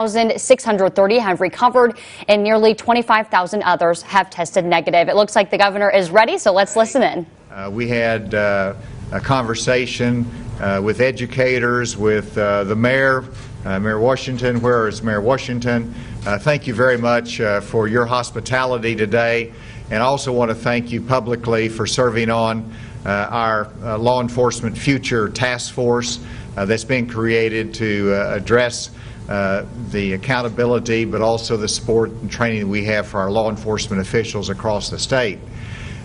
1,630 have recovered and nearly 25,000 others have tested negative. It looks like the governor is ready, so let's listen in. We had a conversation with educators, with the mayor, Mayor Washington. Where is Mayor Washington? Thank you very much for your hospitality today, and I also want to thank you publicly for serving on our Law Enforcement Future Task Force that's been created to address the accountability, but also the support and training that we have for our law enforcement officials across the state.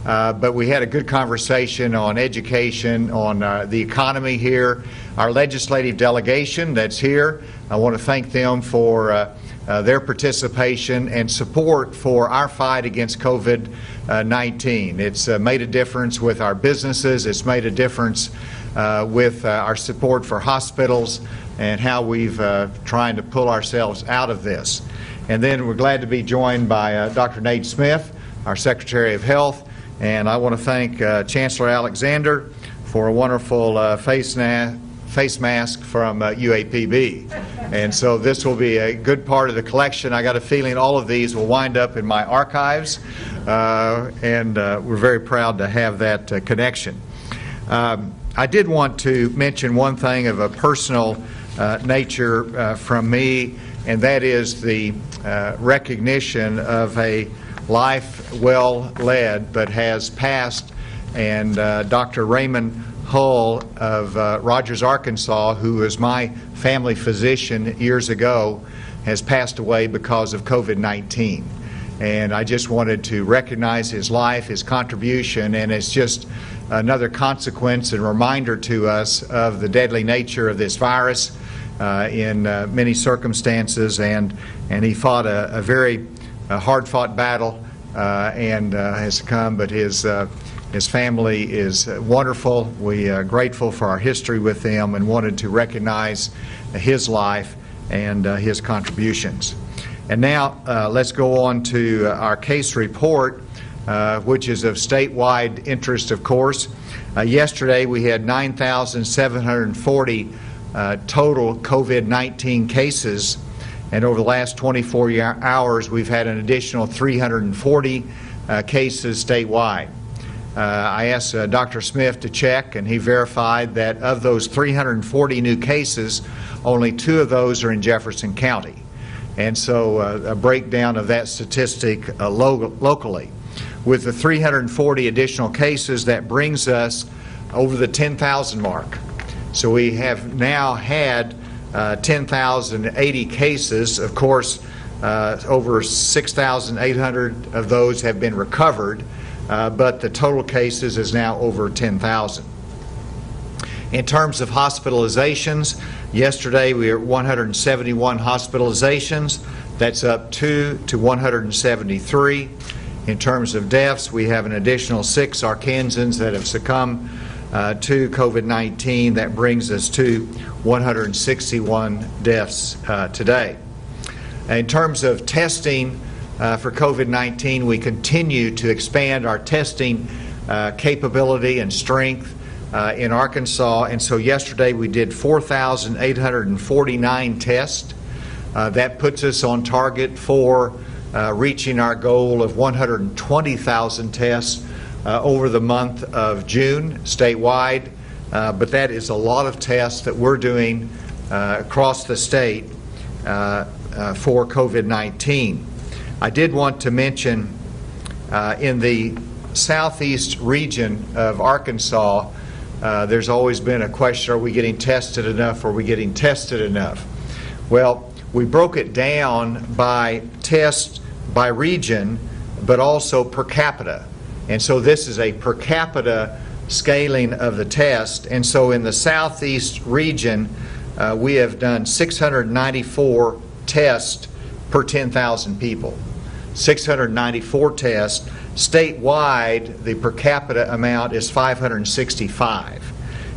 But we had a good conversation on education, on the economy here. Our legislative delegation that's here, I want to thank them for their participation and support for our fight against COVID-19. It's made a difference with our businesses. It's made a difference with our support for hospitals and how we've trying to pull ourselves out of this. And then we're glad to be joined by Dr. Nate Smith, our Secretary of Health, and I want to thank Chancellor Alexander for a wonderful face mask from UAPB. And so this will be a good part of the collection. I got a feeling all of these will wind up in my archives, and we're very proud to have that connection. I did want to mention one thing of a personal nature from me, and that is the recognition of a life well led but has passed, and Dr. Raymond Hull of Rogers, Arkansas, who was my family physician years ago, has passed away because of COVID-19. And I just wanted to recognize his life, his contribution, and it's just another consequence and reminder to us of the deadly nature of this virus in many circumstances, and he fought a very hard-fought battle and has come, but his family is wonderful. We are grateful for our history with them and wanted to recognize his life and his contributions. And now let's go on to our case report, which is of statewide interest, of course. Yesterday we had 9,740 total COVID-19 cases, and over the last 24 hours we've had an additional 340 cases statewide. I asked Dr. Smith to check, and he verified that of those 340 new cases, only 2 of those are in Jefferson County. And so a breakdown of that statistic locally. With the 340 additional cases, that brings us over the 10,000 mark. So we have now had 10,080 cases. Of course, over 6,800 of those have been recovered, but the total cases is now over 10,000. In terms of hospitalizations, yesterday we were at 171 hospitalizations. That's up 2 to 173. In terms of deaths, we have an additional 6 Arkansans that have succumbed to COVID-19. That brings us to 161 deaths today. In terms of testing for COVID-19, we continue to expand our testing capability and strength in Arkansas, and so yesterday we did 4,849 tests. That puts us on target for reaching our goal of 120,000 tests over the month of June statewide, but that is a lot of tests that we're doing across the state for COVID-19. I did want to mention in the southeast region of Arkansas, there's always been a question, are we getting tested enough? Are we getting tested enough? Well, we broke it down by test by region, but also per capita. And so this is a per capita scaling of the test. And so in the southeast region, we have done 694 tests per 10,000 people. 694 tests. Statewide, the per capita amount is 565.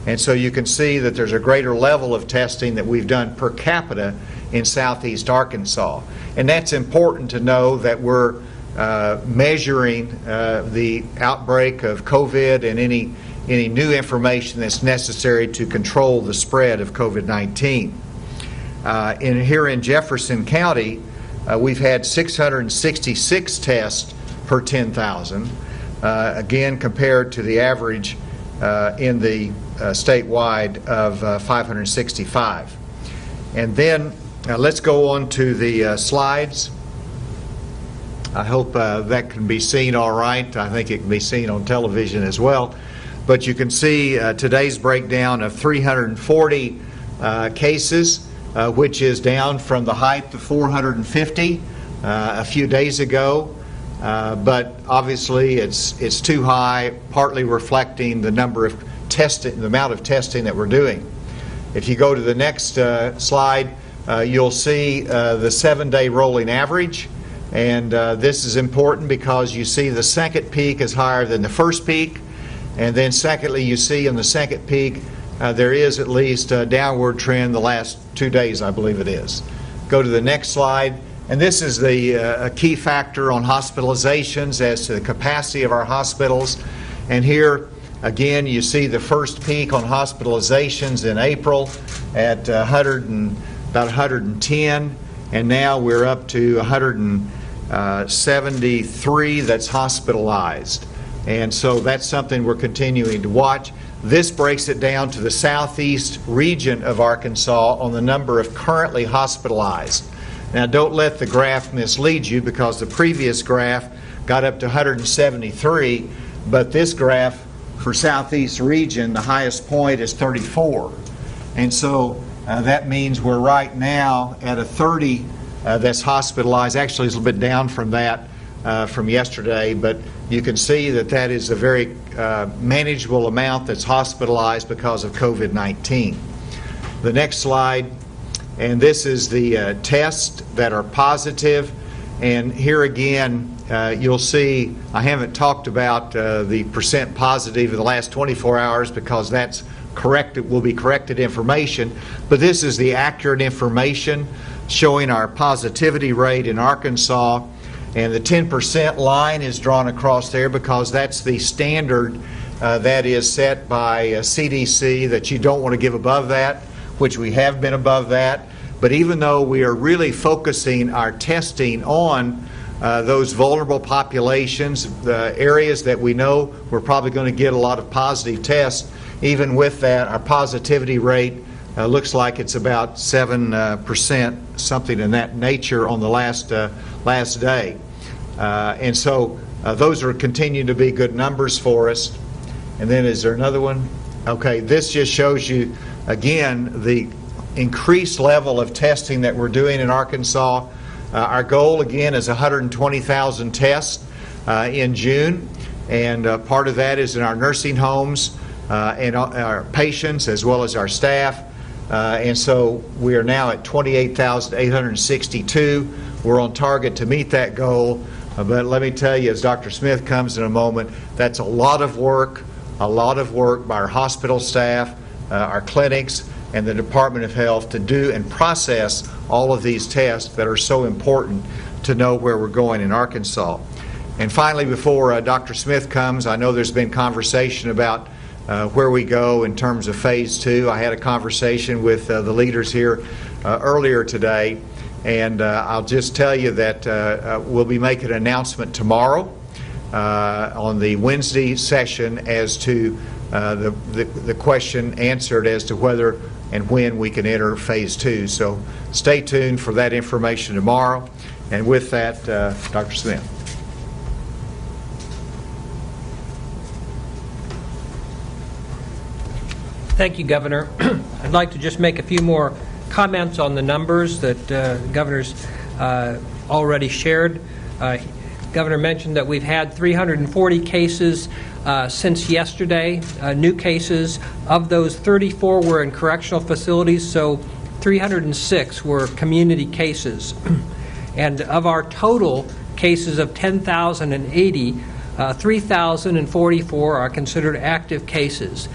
And so you can see that there's a greater level of testing that we've done per capita in southeast Arkansas. And that's important to know that we're measuring the outbreak of COVID and any new information that's necessary to control the spread of COVID-19. Here in Jefferson County, we've had 666 tests per 10,000, again compared to the average in the statewide of 565. And then let's go on to the slides. I hope that can be seen all right. I think it can be seen on television as well. But you can see today's breakdown of 340 cases, which is down from the height of 450 a few days ago. But obviously it's too high, partly reflecting the number of testing, the amount of testing that we're doing. If you go to the next slide, you'll see the 7-day rolling average. And this is important because you see the second peak is higher than the first peak. And then secondly, you see in the second peak, there is at least a downward trend the last 2 days, I believe it is. Go to the next slide. And this is a key factor on hospitalizations as to the capacity of our hospitals. And here, again, you see the first peak on hospitalizations in April at about 110. And now we're up to 173 that's hospitalized. And so that's something we're continuing to watch. This breaks it down to the southeast region of Arkansas on the number of currently hospitalized. Now don't let the graph mislead you, because the previous graph got up to 173, but this graph for southeast region, the highest point is 34. And so that means we're right now at a 30 that's hospitalized. Actually, it's a little bit down from that from yesterday, but you can see that that is a very manageable amount that's hospitalized because of COVID-19. The next slide, and this is the tests that are positive. And here again, you'll see I haven't talked about the percent positive in the last 24 hours because that's corrected, will be corrected information. But this is the accurate information showing our positivity rate in Arkansas. And the 10% line is drawn across there because that's the standard that is set by CDC, that you don't want to give above that, which we have been above that. But even though we are really focusing our testing on those vulnerable populations, the areas that we know we're probably going to get a lot of positive tests, even with that, our positivity rate looks like it's about 7%, something in that nature on the last day. And so those are continuing to be good numbers for us. And then is there another one? Okay, this just shows you, again, the increased level of testing that we're doing in Arkansas. Our goal, again, is 120,000 tests in June. And part of that is in our nursing homes and our patients as well as our staff. And so we are now at 28,862. We're on target to meet that goal. But let me tell you, as Dr. Smith comes in a moment, that's a lot of work by our hospital staff, our clinics, and the Department of Health to do and process all of these tests that are so important to know where we're going in Arkansas. And finally, before Dr. Smith comes, I know there's been conversation about where we go in terms of phase 2. I had a conversation with the leaders here earlier today, and I'll just tell you that we'll be making an announcement tomorrow on the Wednesday session as to the question answered as to whether and when we can enter phase 2. So stay tuned for that information tomorrow. And with that, Dr. Smith. Thank you, Governor. I'd like to just make a few more comments on the numbers that the Governor's already shared. Governor mentioned that we've had 340 cases since yesterday, new cases. Of those, 34 were in correctional facilities, so 306 were community cases. And of our total cases of 10,080, 3,044 are considered active cases.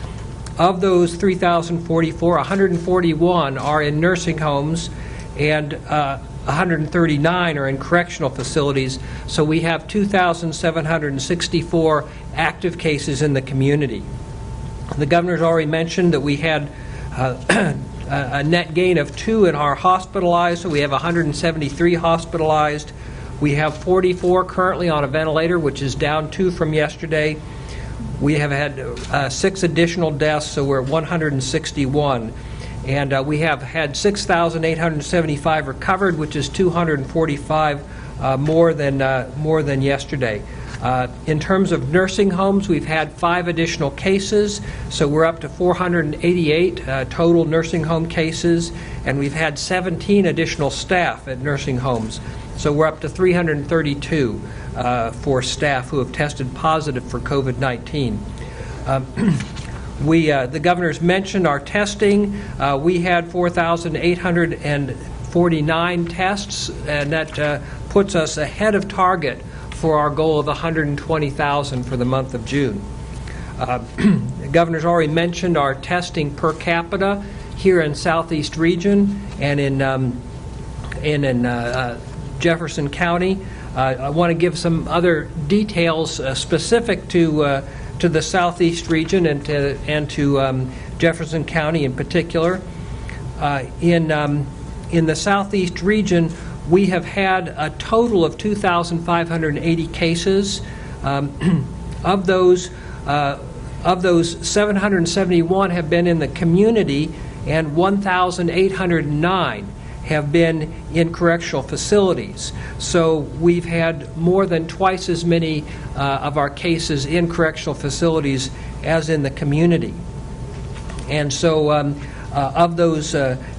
Of those 3,044, 141 are in nursing homes and 139 are in correctional facilities. So we have 2,764 active cases in the community. The Governor's already mentioned that we had a net gain of 2 in our hospitalized, so we have 173 hospitalized. We have 44 currently on a ventilator, which is down 2 from yesterday. We have had 6 additional deaths, so we're at 161. And we have had 6,875 recovered, which is 245 more than yesterday. In terms of nursing homes, we've had 5 additional cases, so we're up to 488 total nursing home cases, and we've had 17 additional staff at nursing homes, so we're up to 332 for staff who have tested positive for COVID-19. The governor's mentioned our testing. We had 4,849 tests, and that puts us ahead of target for our goal of 120,000 for the month of June. The governor's already mentioned our testing per capita here in Southeast Region and in Jefferson County. I want to give some other details specific to the Southeast Region and to Jefferson County in particular. In the Southeast Region, we have had a total of 2,580 cases. Of those, 771 have been in the community, and 1,809 have been in correctional facilities. So we've had more than twice as many of our cases in correctional facilities as in the community. And so of those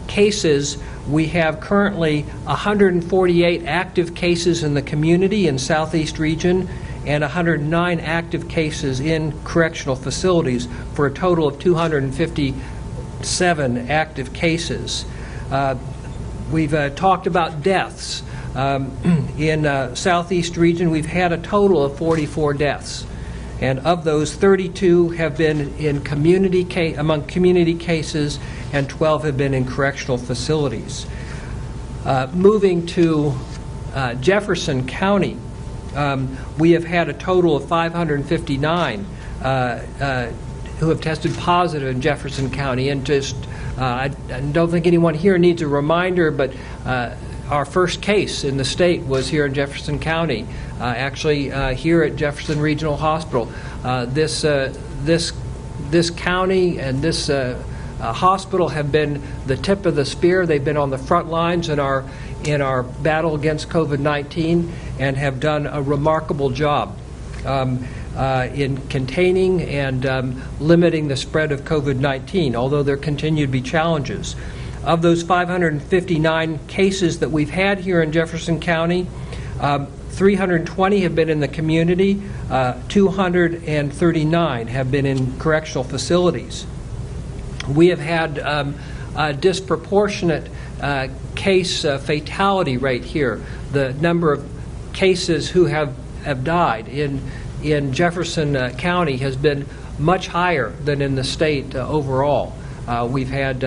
cases, we have currently 148 active cases in the community in Southeast Region and 109 active cases in correctional facilities for a total of 257 active cases. We've talked about deaths. In Southeast Region, we've had a total of 44 deaths. And of those, 32 have been in among community cases, and 12 have been in correctional facilities. Moving to Jefferson County, we have had a total of 559 who have tested positive in Jefferson County. And just, I don't think anyone here needs a reminder, but our first case in the state was here in Jefferson County, actually here at Jefferson Regional Hospital. This county and this hospital have been the tip of the spear. They've been on the front lines in our battle against COVID-19 and have done a remarkable job in containing and limiting the spread of COVID-19, although there continue to be challenges. Of those 559 cases that we've had here in Jefferson County, 320 have been in the community, 239 have been in correctional facilities. We have had a disproportionate case fatality rate here. The number of cases who have died in Jefferson County has been much higher than in the state overall. We've had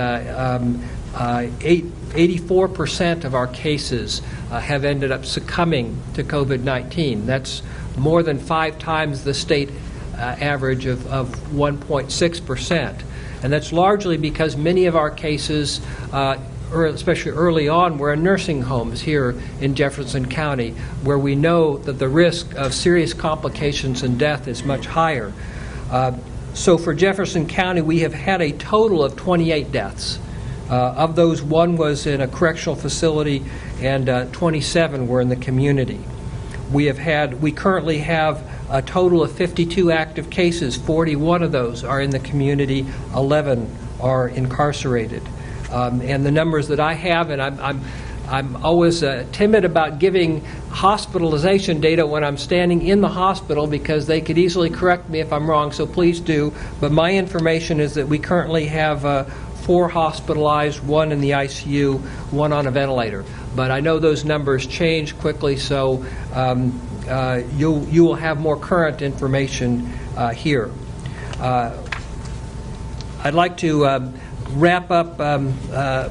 84% of our cases have ended up succumbing to COVID-19. That's more than 5 times the state average of 1.6%. And that's largely because many of our cases, especially early on, were in nursing homes here in Jefferson County, where we know that the risk of serious complications and death is much higher. So for Jefferson County, we have had a total of 28 deaths. Of those, 1 was in a correctional facility and 27 were in the community. We currently have a total of 52 active cases. 41 of those are in the community, 11 are incarcerated. And the numbers that I have, and I'm always timid about giving hospitalization data when I'm standing in the hospital because they could easily correct me if I'm wrong, so please do. But my information is that we currently have 4 hospitalized, 1 in the ICU, 1 on a ventilator. But I know those numbers change quickly, so you will have more current information here. I'd like to wrap up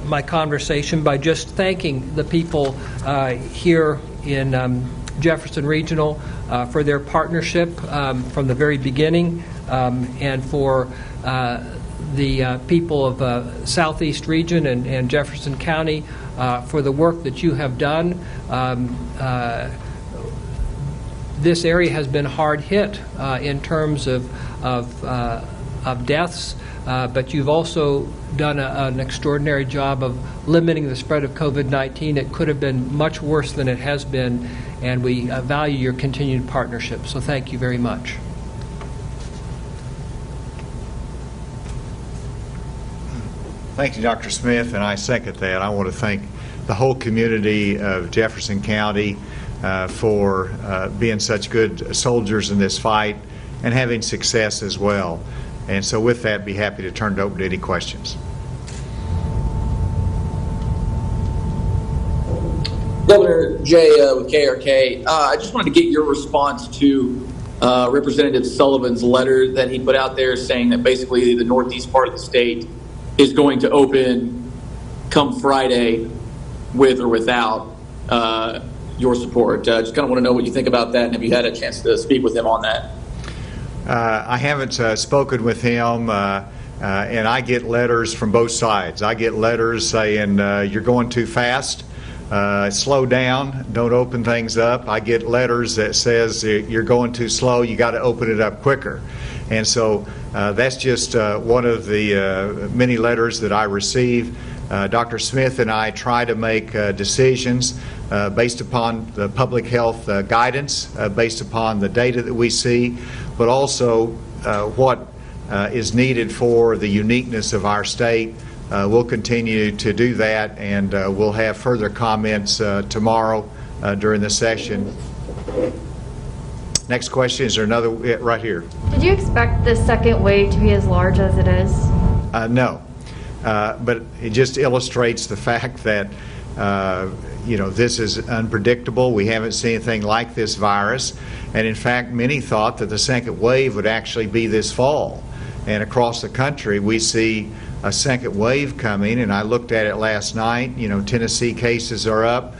my conversation by just thanking the people here in Jefferson Regional for their partnership from the very beginning and for the people of Southeast Region and Jefferson County for the work that you have done. This area has been hard hit in terms of deaths, but you've also done an extraordinary job of limiting the spread of COVID-19. It could have been much worse than it has been, and we value your continued partnership. So thank you very much. Thank you, Dr. Smith, and I second that. I want to thank the whole community of Jefferson County for being such good soldiers in this fight and having success as well. And so with that, be happy to turn it over to any questions. Governor Jay with KRK, I just wanted to get your response to Representative Sullivan's letter that he put out there saying that basically the northeast part of the state is going to open come Friday with or without your support. Just kind of want to know what you think about that and have you had a chance to speak with him on that? I haven't spoken with him, and I get letters from both sides. I get letters saying you're going too fast, slow down, don't open things up. I get letters that says you're going too slow, you got to open it up quicker. And so that's just one of the many letters that I receive. Dr. Smith and I try to make decisions based upon the public health guidance, based upon the data that we see, but also what is needed for the uniqueness of our state. We'll continue to do that, and we'll have further comments tomorrow during the session. Next question. Is there another? Right here. Did you expect the second wave to be as large as it is? No. But it just illustrates the fact that this is unpredictable. We haven't seen anything like this virus, and in fact many thought that the second wave would actually be this fall, and across the country we see a second wave coming. And I looked at it last night. Tennessee cases are up.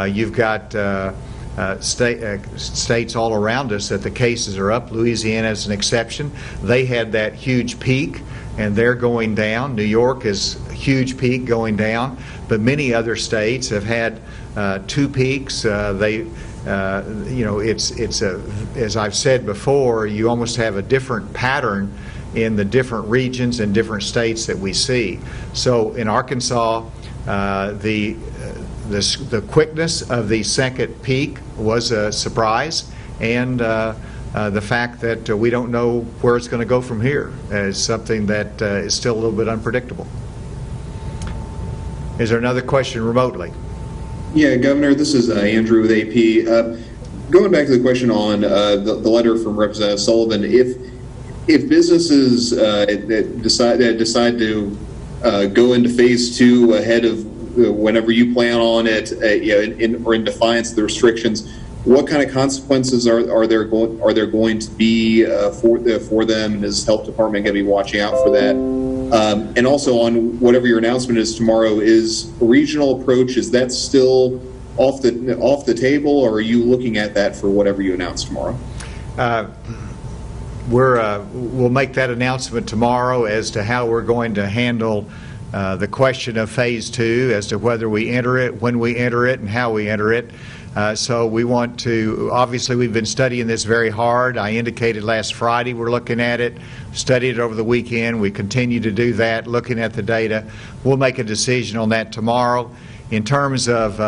You've got states all around us that the cases are up. Louisiana is an exception. They had that huge peak and they're going down. New York is a huge peak going down, but many other states have had two peaks. As I've said before, you almost have a different pattern in the different regions and different states that we see. So in Arkansas, the quickness of the second peak was a surprise, and the fact that we don't know where it's going to go from here is something that is still a little bit unpredictable. Is there another question remotely? Yeah, Governor, this is Andrew with AP. Going back to the question on the letter from Representative Sullivan, if businesses decide to go into phase 2 ahead of whenever you plan on it, or in defiance of the restrictions, what kind of consequences are there going to be for them, and is Health Department going to be watching out for that? And also on whatever your announcement is tomorrow, is a regional approach, is that still off the table, or are you looking at that for whatever you announce tomorrow? We'll make that announcement tomorrow as to how we're going to handle the question of phase 2, as to whether we enter it, when we enter it, and how we enter it. So we want to, obviously we've been studying this very hard. I indicated last Friday we're looking at it, studied it over the weekend. We continue to do that, looking at the data. We'll make a decision on that tomorrow. In terms of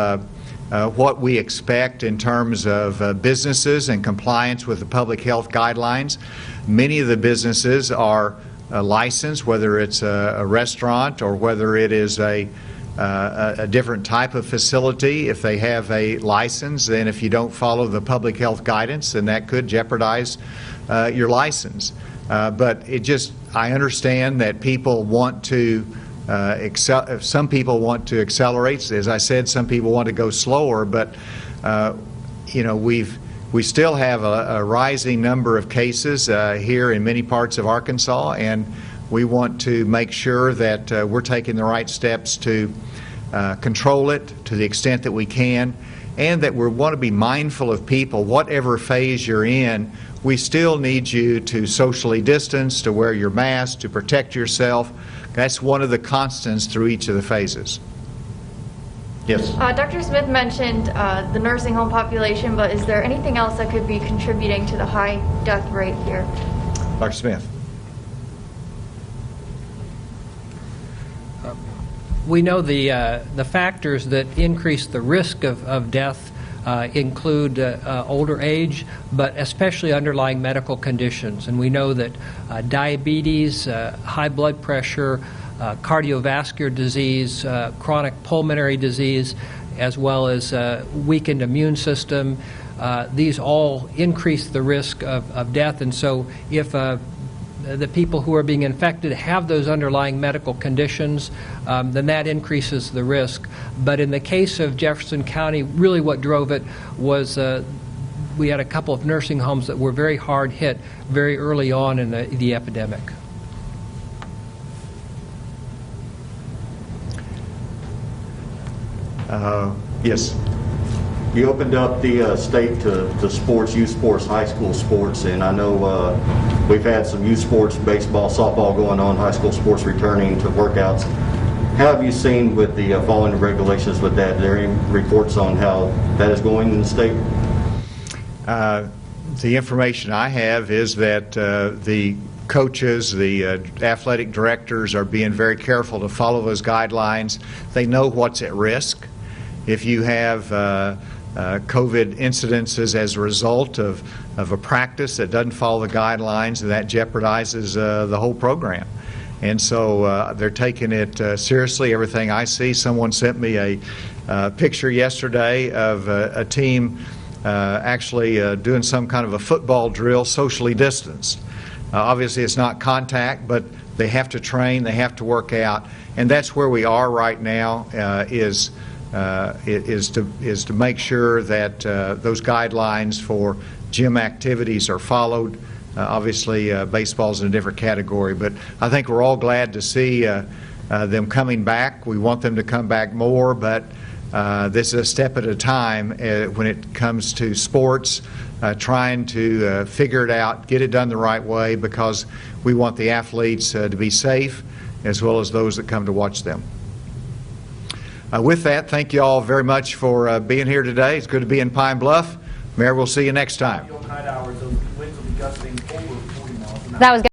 what we expect in terms of businesses and compliance with the public health guidelines, many of the businesses are licensed, whether it's a restaurant or whether it is a different type of facility. If they have a license, then if you don't follow the public health guidance, then that could jeopardize your license. But I understand that people want to some people want to accelerate. As I said, some people want to go slower, but we still have a rising number of cases here in many parts of Arkansas, and we want to make sure that we're taking the right steps to control it to the extent that we can. and that we want to be mindful of people, whatever phase you're in. We still need you to socially distance, to wear your mask, to protect yourself. That's one of the constants through each of the phases. Yes? Dr. Smith mentioned the nursing home population, but is there anything else that could be contributing to the high death rate here? Dr. Smith? We know the factors that increase the risk of death include older age, but especially underlying medical conditions. And we know that diabetes, high blood pressure, cardiovascular disease, chronic pulmonary disease, as well as weakened immune system, these all increase the risk of death. And so if the people who are being infected have those underlying medical conditions, then that increases the risk. But in the case of Jefferson County, really what drove it was we had a couple of nursing homes that were very hard hit very early on in the epidemic. Yes. You opened up the state to sports, youth sports, high school sports, and I know we've had some youth sports, baseball, softball going on, high school sports returning to workouts. How have you seen with the following regulations with that? Are there any reports on how that is going in the state? The information I have is that the coaches, the athletic directors are being very careful to follow those guidelines. They know what's at risk. If you have COVID incidences as a result of a practice that doesn't follow the guidelines, that jeopardizes the whole program. And so they're taking it seriously. Everything I see, someone sent me a picture yesterday of a team actually doing some kind of a football drill socially distanced. Obviously it's not contact, but they have to train, they have to work out, and that's where we are right now, is to make sure that those guidelines for gym activities are followed. Obviously, baseball's in a different category, but I think we're all glad to see them coming back. We want them to come back more, but this is a step at a time when it comes to sports, trying to figure it out, get it done the right way, because we want the athletes to be safe as well as those that come to watch them. With that, thank you all very much for being here today. It's good to be in Pine Bluff. Mayor, we'll see you next time. That was